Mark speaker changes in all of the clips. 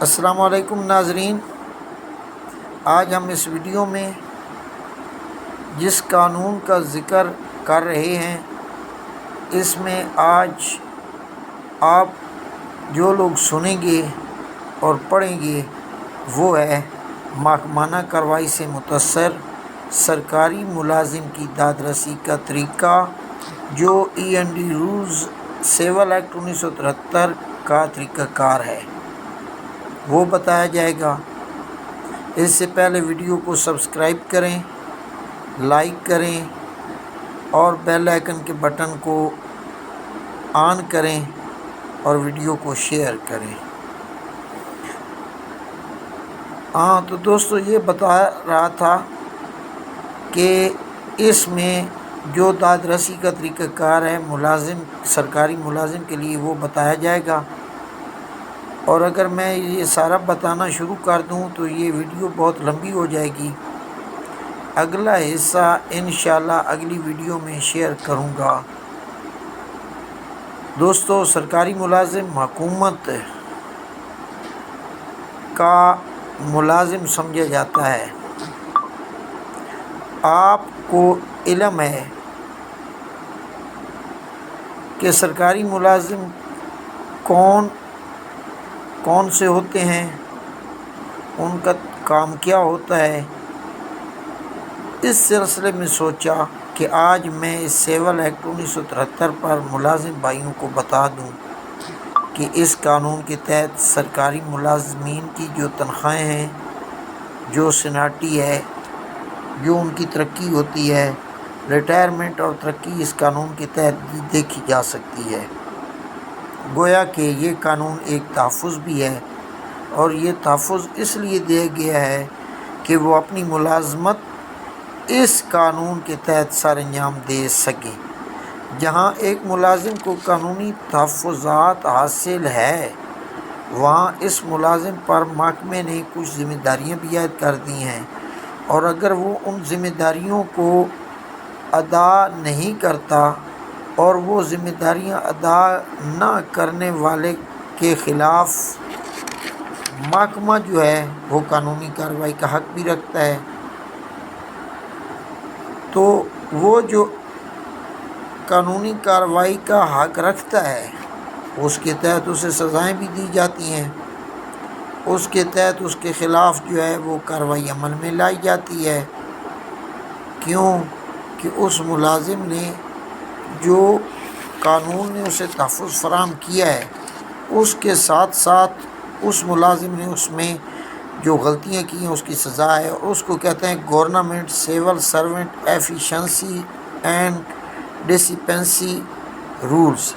Speaker 1: السلام علیکم ناظرین، آج ہم اس ویڈیو میں جس قانون کا ذکر کر رہے ہیں اس میں آج آپ جو لوگ سنیں گے اور پڑھیں گے وہ ہے محکمانہ کارروائی سے متاثر سرکاری ملازم کی داد رسی کا طریقہ، جو END رولز سول ایکٹ 1973 کا طریقہ کار ہے وہ بتایا جائے گا۔ اس سے پہلے ویڈیو کو سبسکرائب کریں، لائک کریں اور بیل آئیکن کے بٹن کو آن کریں اور ویڈیو کو شیئر کریں۔ تو دوستو یہ بتا رہا تھا کہ اس میں جو داد رسی کا طریقہ کار ہے سرکاری ملازم کے لیے وہ بتایا جائے گا، اور اگر میں یہ سارا بتانا شروع کر دوں تو یہ ویڈیو بہت لمبی ہو جائے گی۔ اگلا حصہ انشاءاللہ اگلی ویڈیو میں شیئر کروں گا۔ دوستو، سرکاری ملازم حکومت کا ملازم سمجھا جاتا ہے۔ آپ کو علم ہے کہ سرکاری ملازم کون سے ہوتے ہیں، ان کا کام کیا ہوتا ہے۔ اس سلسلے میں سوچا کہ آج میں اس سول ایکٹ 1973 پر ملازم بھائیوں کو بتا دوں کہ اس قانون کے تحت سرکاری ملازمین کی جو تنخواہیں ہیں، جو سینیارٹی ہے، جو ان کی ترقی ہوتی ہے، ریٹائرمنٹ اور ترقی اس قانون کے تحت دیکھی جا سکتی ہے۔ گویا کہ یہ قانون ایک تحفظ بھی ہے، اور یہ تحفظ اس لیے دیا گیا ہے کہ وہ اپنی ملازمت اس قانون کے تحت سر انجام دے سکے۔ جہاں ایک ملازم کو قانونی تحفظات حاصل ہے، وہاں اس ملازم پر محکمے نے کچھ ذمہ داریاں بھی عائد کر دی ہیں، اور اگر وہ ان ذمہ داریوں کو ادا نہیں کرتا اور وہ ذمہ داریاں ادا نہ کرنے والے کے خلاف محکمہ جو ہے وہ قانونی کارروائی کا حق بھی رکھتا ہے، تو وہ جو قانونی کارروائی کا حق رکھتا ہے اس کے تحت اسے سزائیں بھی دی جاتی ہیں، اس کے تحت اس کے خلاف جو ہے وہ کارروائی عمل میں لائی جاتی ہے۔ کیوں کہ اس ملازم نے جو قانون نے اسے تحفظ فراہم کیا ہے، اس کے ساتھ ساتھ اس ملازم نے اس میں جو غلطیاں کی ہیں اس کی سزا ہے، اور اس کو کہتے ہیں government civil servant efficiency and disciplinary rules.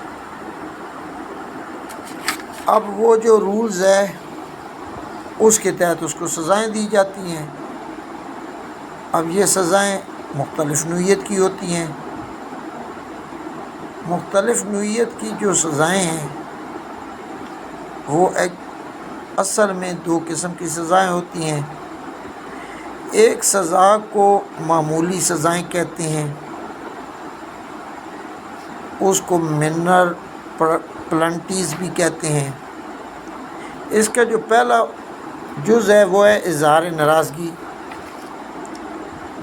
Speaker 1: اب وہ جو رولز ہے اس کے تحت اس کو سزائیں دی جاتی ہیں۔ اب یہ سزائیں مختلف نوعیت کی ہوتی ہیں۔ مختلف نوعیت کی جو سزائیں ہیں وہ اصل میں دو قسم کی سزائیں ہوتی ہیں۔ ایک سزا کو معمولی سزائیں کہتے ہیں، اس کو منر پلنٹیز بھی کہتے ہیں۔ اس کا جو پہلا جز ہے وہ ہے اظہار ناراضگی،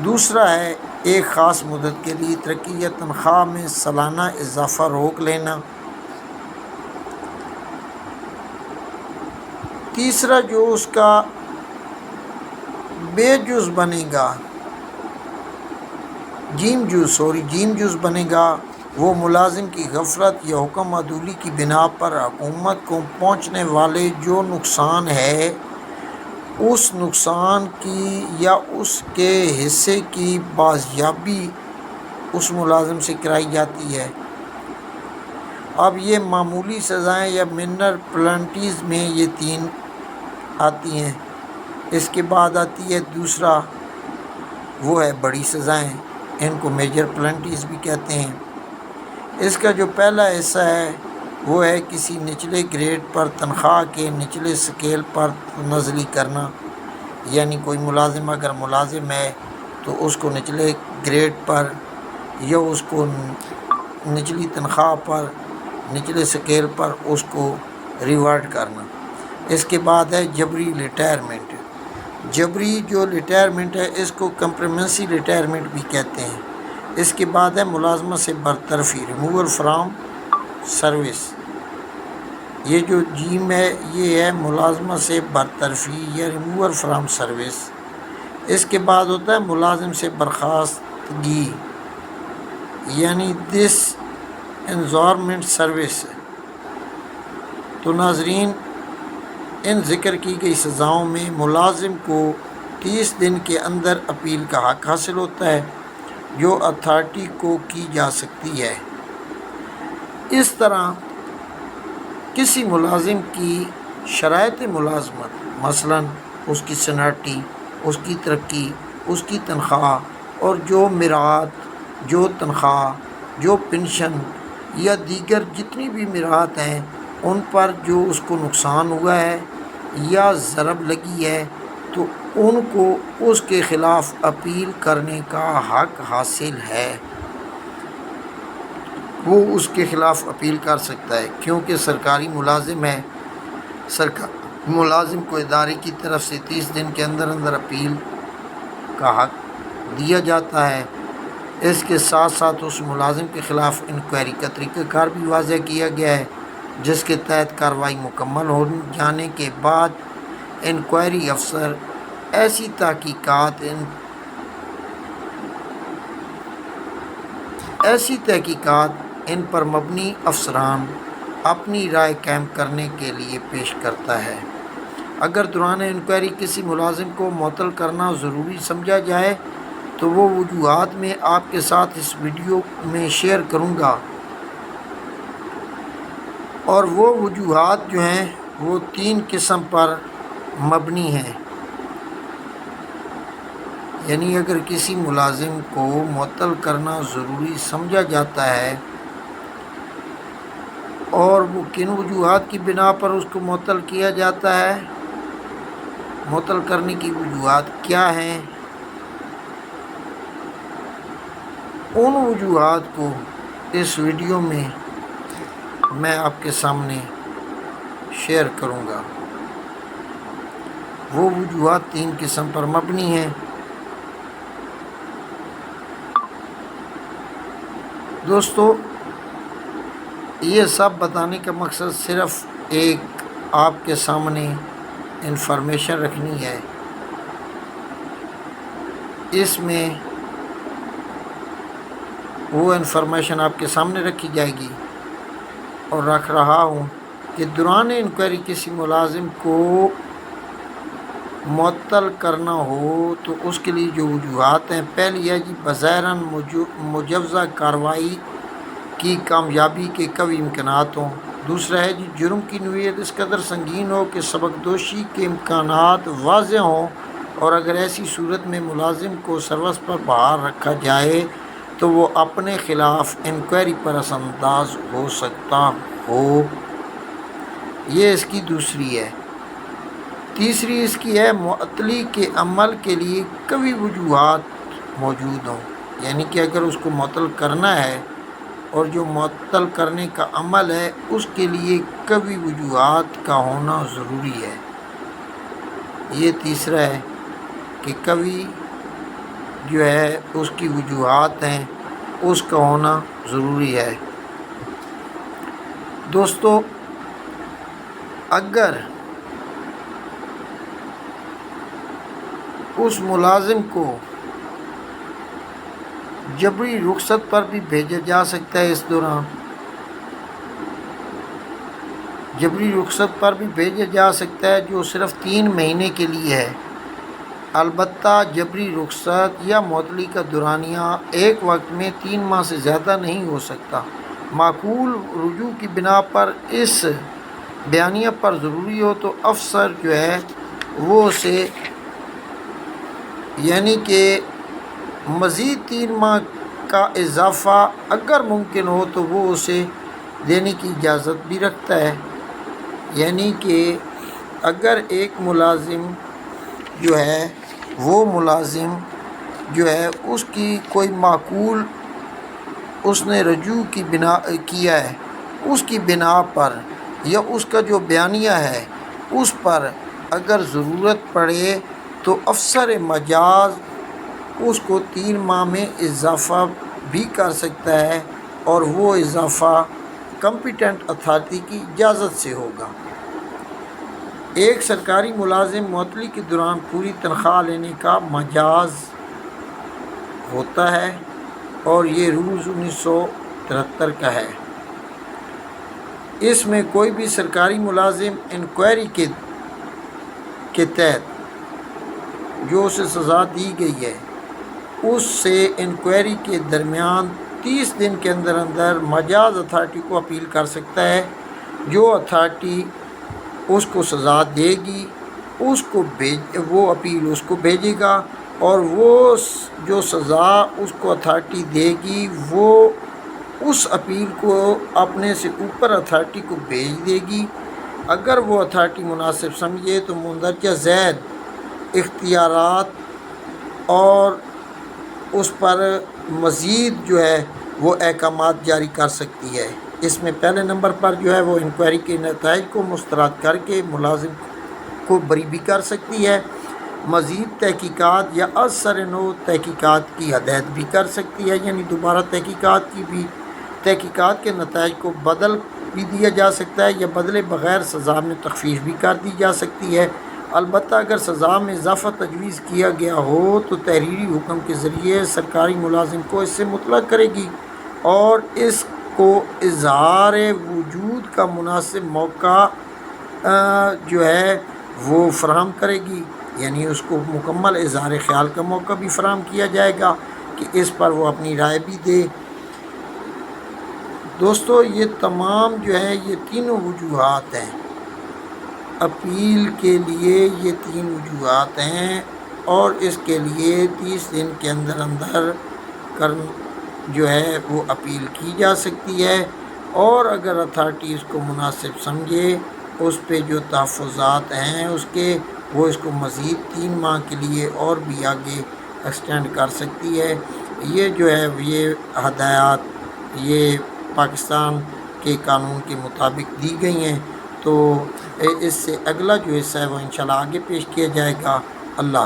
Speaker 1: دوسرا ہے ایک خاص مدت کے لیے ترقی یا تنخواہ میں سالانہ اضافہ روک لینا، تیسرا جو اس کا بے جز بنے گا جیم جز بنے گا، وہ ملازم کی غفلت یا حکم عدولی کی بنا پر حکومت کو پہنچنے والے جو نقصان ہے اس نقصان کی یا اس کے حصے کی بازیابی اس ملازم سے کرائی جاتی ہے۔ اب یہ معمولی سزائیں یا منر پلنٹیز میں یہ تین آتی ہیں۔ اس کے بعد آتی ہے دوسرا، وہ ہے بڑی سزائیں، ان کو میجر پلنٹیز بھی کہتے ہیں۔ اس کا جو پہلا حصہ ہے وہ ہے کسی نچلے گریڈ پر تنخواہ کے نچلے سکیل پر نزلی کرنا، یعنی کوئی ملازم اگر ملازم ہے تو اس کو نچلے گریڈ پر یا اس کو نچلی تنخواہ پر نچلے سکیل پر اس کو ریوارڈ کرنا۔ اس کے بعد ہے جبری ریٹائرمنٹ۔ جبری جو ریٹائرمنٹ ہے اس کو کمپریمنسی ریٹائرمنٹ بھی کہتے ہیں۔ اس کے بعد ہے ملازمت سے برطرفی، ریموول فرام سروس۔ یہ جو جیم ہے یہ ہے ملازمت سے برطرفی یا ریموول فرام سروس۔ اس کے بعد ہوتا ہے ملازم سے برخاستگی، یعنی دس انزورمنٹ سروس۔ تو ناظرین، ان ذکر کی گئی سزاؤں میں ملازم کو 30 دن کے اندر اپیل کا حق حاصل ہوتا ہے جو اتھارٹی کو کی جا سکتی ہے۔ اس طرح کسی ملازم کی شرائط ملازمت، مثلا اس کی سینیرٹی، اس کی ترقی، اس کی تنخواہ اور جو مراعات، جو تنخواہ، جو پنشن یا دیگر جتنی بھی مراعات ہیں ان پر جو اس کو نقصان ہوا ہے یا ضرب لگی ہے تو ان کو اس کے خلاف اپیل کرنے کا حق حاصل ہے۔ وہ اس کے خلاف اپیل کر سکتا ہے کیونکہ سرکاری ملازم ہے۔ سرکاری ملازم کو ادارے کی طرف سے 30 دن کے اندر اندر اپیل کا حق دیا جاتا ہے۔ اس کے ساتھ ساتھ اس ملازم کے خلاف انکوائری کا طریقہ کار بھی واضح کیا گیا ہے، جس کے تحت کارروائی مکمل ہو جانے کے بعد انکوائری افسر ایسی تحقیقات ان پر مبنی افسران اپنی رائے قائم کرنے کے لیے پیش کرتا ہے۔ اگر دوران انکوائری کسی ملازم کو معطل کرنا ضروری سمجھا جائے تو وہ وجوہات میں آپ کے ساتھ اس ویڈیو میں شیئر کروں گا، اور وہ وجوہات جو ہیں وہ 3 قسم پر مبنی ہیں۔ یعنی اگر کسی ملازم کو معطل کرنا ضروری سمجھا جاتا ہے اور وہ کن وجوہات کی بنا پر اس کو معطل کیا جاتا ہے، معطل کرنے کی وجوہات کیا ہیں، ان وجوہات کو اس ویڈیو میں آپ کے سامنے شیئر کروں گا۔ وہ وجوہات 3 قسم پر مبنی ہیں۔ دوستو، یہ سب بتانے کا مقصد صرف ایک آپ کے سامنے انفارمیشن رکھنی ہے۔ اس میں وہ انفارمیشن آپ کے سامنے رکھی جائے گی اور رکھ رہا ہوں کہ دوران انکوائری کسی ملازم کو معطل کرنا ہو تو اس کے لیے جو وجوہات ہیں، پہلی ہے جی بظاہراً مجوزہ کارروائی کی کامیابی کے قوی امکانات ہوں۔ دوسرا ہے جی جرم کی نوعیت اس قدر سنگین ہو کہ سبکدوشی کے امکانات واضح ہوں، اور اگر ایسی صورت میں ملازم کو سروس پر بحال رکھا جائے تو وہ اپنے خلاف انکوائری پر اثر انداز ہو سکتا ہو۔ یہ اس کی دوسری ہے۔ تیسری اس کی ہے معطلی کے عمل کے لیے قوی وجوہات موجود ہوں، یعنی کہ اگر اس کو معطل کرنا ہے اور جو معطل کرنے کا عمل ہے اس کے لیے قوی وجوہات کا ہونا ضروری ہے۔ یہ تیسرا ہے کہ قوی جو ہے اس کی وجوہات ہیں اس کا ہونا ضروری ہے۔ دوستو، اگر اس ملازم کو جبری رخصت پر بھی بھیجا جا سکتا ہے، اس دوران جبری رخصت پر بھی بھیجا جا سکتا ہے جو صرف 3 مہینے کے لیے ہے۔ البتہ جبری رخصت یا معطلی کا دورانیہ ایک وقت میں 3 ماہ سے زیادہ نہیں ہو سکتا۔ معقول رجوع کی بنا پر اس بیانیہ پر ضروری ہو تو افسر جو ہے وہ اسے یعنی کہ مزید 3 ماہ کا اضافہ اگر ممکن ہو تو وہ اسے دینے کی اجازت بھی رکھتا ہے۔ یعنی کہ اگر ایک ملازم جو ہے وہ ملازم جو ہے اس کی کوئی معقول اس نے رجوع کی بنا کیا ہے، اس کی بنا پر یا اس کا جو بیانیہ ہے اس پر اگر ضرورت پڑے تو افسر مجاز اس کو 3 ماہ میں اضافہ بھی کر سکتا ہے، اور وہ اضافہ کمپیٹنٹ اتھارٹی کی اجازت سے ہوگا۔ ایک سرکاری ملازم معطلی کے دوران پوری تنخواہ لینے کا مجاز ہوتا ہے، اور یہ رولز 1973 کا ہے۔ اس میں کوئی بھی سرکاری ملازم انکوائری کے تحت جو اسے سزا دی گئی ہے، اس سے انکوائری کے درمیان 30 دن کے اندر اندر مجاز اتھارٹی کو اپیل کر سکتا ہے۔ جو اتھارٹی اس کو سزا دے گی وہ اپیل اس کو بھیجے گا، اور وہ جو سزا اس کو اتھارٹی دے گی وہ اس اپیل کو اپنے سے اوپر اتھارٹی کو بھیج دے گی۔ اگر وہ اتھارٹی مناسب سمجھے تو مندرجہ ذیل اختیارات اور اس پر مزید جو ہے وہ احکامات جاری کر سکتی ہے۔ اس میں پہلے نمبر پر جو ہے وہ انکوائری کے نتائج کو مسترد کر کے ملازم کو بری بھی کر سکتی ہے، مزید تحقیقات یا از سر نو تحقیقات کی ہدایت بھی کر سکتی ہے، یعنی دوبارہ تحقیقات کے نتائج کو بدل بھی دیا جا سکتا ہے یا بدلے بغیر سزا میں تخفیف بھی کر دی جا سکتی ہے۔ البتہ اگر سزا میں اضافہ تجویز کیا گیا ہو تو تحریری حکم کے ذریعے سرکاری ملازم کو اس سے مطلع کرے گی اور اس کو اظہار وجود کا مناسب موقع جو ہے وہ فراہم کرے گی، یعنی اس کو مکمل اظہار خیال کا موقع بھی فراہم کیا جائے گا کہ اس پر وہ اپنی رائے بھی دے۔ دوستو، یہ تمام جو ہے یہ تینوں وجوہات ہیں اپیل کے لیے، یہ 3 وجوہات ہیں، اور اس کے لیے 30 دن کے اندر اندر جو ہے وہ اپیل کی جا سکتی ہے، اور اگر اتھارٹی اس کو مناسب سمجھے اس پہ جو تحفظات ہیں وہ اس کو مزید 3 ماہ کے لیے اور بھی آگے ایکسٹینڈ کر سکتی ہے۔ یہ جو ہے یہ ہدایات یہ پاکستان کے قانون کے مطابق دی گئی ہیں، تو اس سے اگلا جو حصہ ہے وہ انشاءاللہ آگے پیش کیا جائے گا۔ اللہ